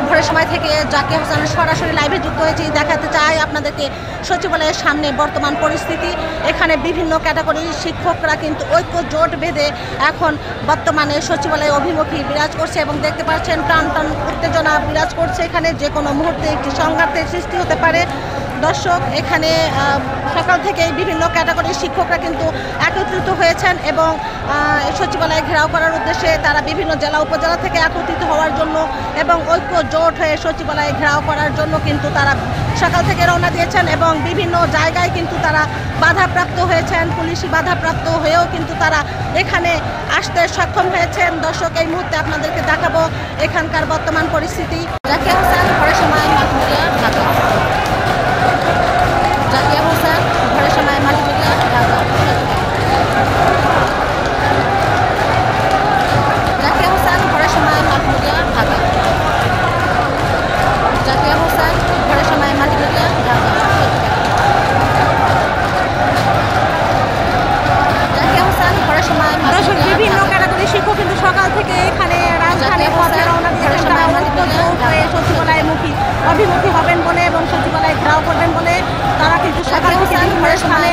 ভোরের সময় থেকে জাকিয়া হোসেন সরাসরি লাইভে যুক্ত হয়েছি। দেখাতে চাই আপনাদেরকে সচিবালয়ের সামনে বর্তমান পরিস্থিতি। এখানে বিভিন্ন ক্যাটাগরির শিক্ষকরা কিন্তু ঐক্য জোট বেঁধে এখন বর্তমানে সচিবালয় অভিমুখী বিরাজ করছে এবং দেখতে পাচ্ছেন টান টান উত্তেজনা বিরাজ করছে। এখানে যে কোনো মুহূর্তে একটি সংঘাতের সৃষ্টি হতে পারে। দর্শক, এখানে সকাল থেকেই বিভিন্ন ক্যাটাগরির শিক্ষকরা কিন্তু একত্রিত হয়েছেন এবং সচিবালয় ঘেরাও করার উদ্দেশ্যে তারা বিভিন্ন জেলা উপজেলা থেকে একত্রিত হওয়ার জন্য এবং ঐক্য জোট হয়ে সচিবালয় ঘেরাও করার জন্য কিন্তু তারা সকাল থেকে রওনা দিয়েছেন এবং বিভিন্ন জায়গায় কিন্তু তারা বাধাপ্রাপ্ত হয়েছেন। পুলিশি বাধাপ্রাপ্ত হয়েও কিন্তু তারা এখানে আসতে সক্ষম হয়েছেন। দর্শক, এই মুহূর্তে আপনাদেরকে দেখাবো এখানকার বর্তমান পরিস্থিতি। জাকিয়া হোসেন ভোরের সময় মাল্টিমিডিয়া, ঢাকা। জাকিয়া হোসেন ভোরের সময় মাল্টিমিডিয়া, ঢাকা। জাকিয়া হোসেন ভোরের সময় মাল্টিমিডিয়া, ঢাকা। জাকিয়া হোসেন ভোরের সময় মাল্টিমিডিয়া, ঢাকা। জাকিয়া হোসেন ভোরের সময় বিভিন্ন ক্যাটাগরির শিক্ষক কিন্তু সকাল থেকে এখানে রাজধানীর পথে রওনা দিয়েছেন। তারা ঐক্য জোট হয়ে সচিবালয় অভিমুখী হবেন বলে এবং সচিবালয় ঘেরাও করবেন বলে তারা কিন্তু সকাল থেকে স্থানে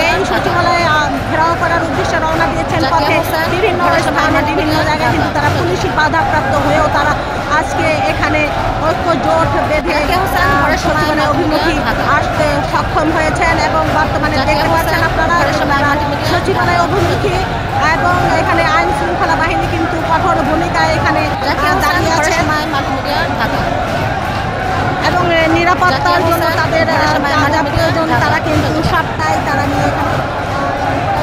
এই সচিবালয় ঘেরাও করার উদ্দেশ্যে রওনা দিয়েছেন। পথে বিভিন্ন স্থানে বিভিন্ন জায়গায় কিন্তু তারা পুলিশি বাধাপ্রাপ্ত হয়েও তারা আজকে এখানে ঐক্য জোট বেঁধে সচিবালয় অভিমুখী আসতে সক্ষম হয়েছেন এবং বর্তমানে দেখতে পাচ্ছেন আপনারা সচিবালয় অভিমুখী এবং এখানে আইন শৃঙ্খলা বাহিনী কিন্তু কঠোর ভূমিকায় এখানে দাঁড়িয়ে আছে এবং নিরাপত্তার জন্য তাদের যা প্রয়োজন তারা কিন্তু সবটাই তারা নিয়ে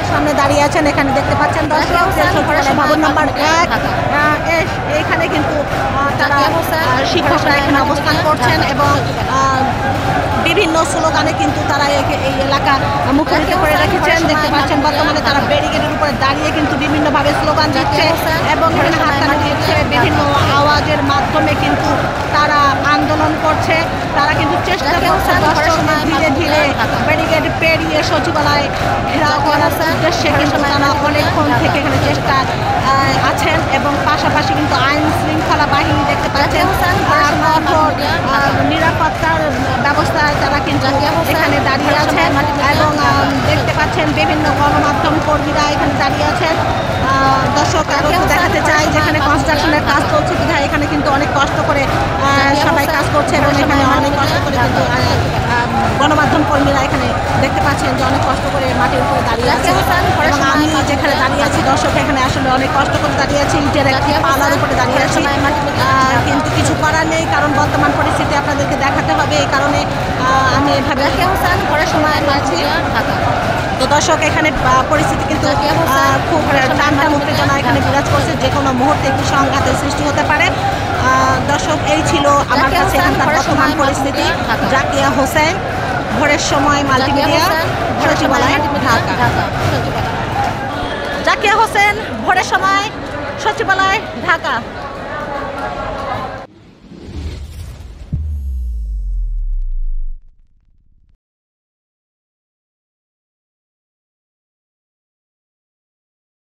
সামনে দাঁড়িয়ে আছেন। এখানে দেখতে পাচ্ছেন দর্শক, সচিবালয় ভবন নম্বর 1 এখানে কিন্তু তারা শিক্ষকরা এখানে অবস্থান করছেন এবং বিভিন্ন স্লোগানে কিন্তু তারা এই এলাকা মুখরিত করে রেখেছেন। দেখতে পাচ্ছেন বর্তমানে তারা ব্যারিকেডের উপরে দাঁড়িয়ে কিন্তু বিভিন্নভাবে স্লোগান দিচ্ছে এবং এখানে হাততালি দিচ্ছে। বিভিন্ন আওয়াজের মাধ্যমে কিন্তু তারা আন্দোলন করছে। তারা কিন্তু চেষ্টা করছে দর্শক ধীরে ধীরে ব্যারিকেড পেরিয়ে সচিবালয় ঘেরাও করার উদ্দেশ্যে কিন্তু তারা অনেকক্ষণ থেকে এখানে চেষ্টা আছেন এবং পাশাপাশি কিন্তু আইন শৃঙ্খলা বাহিনী দেখতে পাচ্ছেন কঠোর নিরাপত্তার ব্যবস্থায় তারা কিন্তু এখানে দাঁড়িয়ে আছেন এবং দেখতে পাচ্ছেন বিভিন্ন গণমাধ্যম কর্মীরা এখানে দাঁড়িয়ে আছেন। দর্শক, আরও দেখাতে চাই যেখানে কনস্ট্রাকশনের কাজ চলছে বিধায় এখানে কিন্তু অনেক কষ্ট করে সবাই কাজ করছে এবং এখানে অনেক কষ্ট করে কিন্তু গণমাধ্যম কর্মীরা এখানে দেখতে পাচ্ছেন যে অনেক কষ্ট করে মাটির উপরে দাঁড়িয়ে আছে এবং আমি যেখানে দাঁড়িয়ে আছি দর্শক এখানে আসলে অনেক কষ্ট করে দাঁড়িয়ে আছি, ইটের একটি পালার উপরে দাঁড়িয়ে আছি। কিন্তু কিছু করার নেই, কারণ বর্তমান পরিস্থিতি আপনাদেরকে দেখাতে হবে, এই কারণে আমি এভাবে ঘরের সময় আছি। তো দর্শক, এখানে পরিস্থিতি কিন্তু খুব টানটান উত্তেজনা এখানে বিরাজ করছে। যে কোনো মুহূর্তে একটি সংঘাতের সৃষ্টি হতে পারে। দর্শক, এই ছিল আমার কাছে এখানকার বর্তমান পরিস্থিতি। জাকিয়া হোসেন ভোরের সময় মাল্টিমিডিয়া, সচিবালয়, ঢাকা। জাকিয়া হোসেন ভোরের সময় সচিবালয়, ঢাকা।